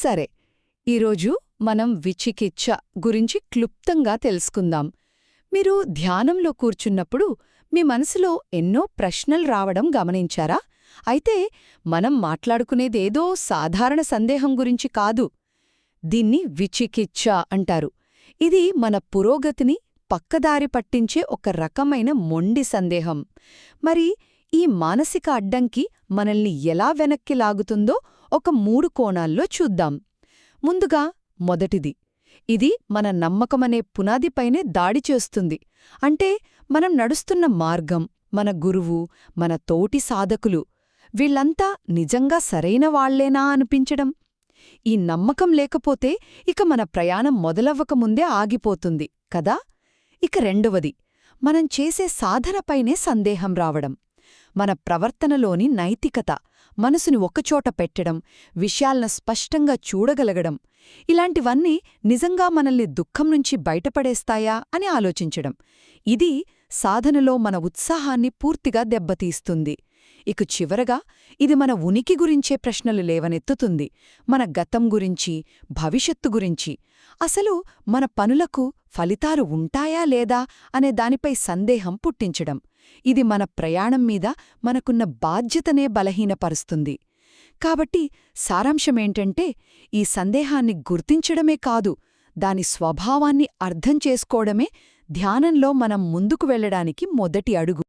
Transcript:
సరే, ఈరోజు మనం విచికిత్స గురించి క్లుప్తంగా తెలుసుకుందాం. మీరు ధ్యానంలో కూర్చున్నప్పుడు మీ మనసులో ఎన్నో ప్రశ్నలు రావడం గమనించారా? అయితే మనం మాట్లాడుకునేదేదో సాధారణ సందేహం గురించి కాదు. దీన్ని విచికిత్స అంటారు. ఇది మన పురోగతిని పక్కదారి పట్టించే ఒక రకమైన మొండి సందేహం. మరి ఈ మానసిక అడ్డంకి మనల్ని ఎలా వెనక్కి లాగుతుందో ఒక 3 కోణాల్లో చూద్దాం. ముందుగా మొదటిది, ఇది మన నమ్మకమనే పునాదిపైనే దాడి చేస్తుంది. అంటే మనం నడుస్తున్న మార్గం, మన గురువు, మన తోటి సాధకులు వీళ్లంతా నిజంగా సరైన వాళ్లేనా అనిపించడం. ఈ నమ్మకం లేకపోతే ఇక మన ప్రయాణం మొదలవ్వకముందే ఆగిపోతుంది కదా. ఇక రెండవది, మనం చేసే సాధనపైనే సందేహం రావడం. మన ప్రవర్తనలోని నైతికత, మనసుని ఒకచోట పెట్టడం, విషయాలను స్పష్టంగా చూడగలగడం, ఇలాంటివన్నీ నిజంగా మనల్ని దుఃఖం నుంచి బయటపడేస్తాయా అని ఆలోచించడం. ఇది సాధనలో మన ఉత్సాహాన్ని పూర్తిగా దెబ్బతీస్తుంది. ఇక చివరగా ఇది మన ఉనికి గురించే ప్రశ్నలు లేవనెత్తుతుంది. మన గతం గురించి, భవిష్యత్తు గురించి, అసలు మన పనులకు ఫలితాలు ఉంటాయా లేదా అనే దానిపై సందేహం పుట్టించడం. ఇది మన ప్రయాణం మీద మనకున్న బాధ్యతనే బలహీనపరుస్తుంది. కాబట్టి సారాంశమేంటంటే, ఈ సందేహాన్ని గుర్తించడమే కాదు, దాని స్వభావాన్ని అర్థం చేసుకోవడమే ధ్యానంలో మనం ముందుకు వెళ్లడానికి మొదటి అడుగు.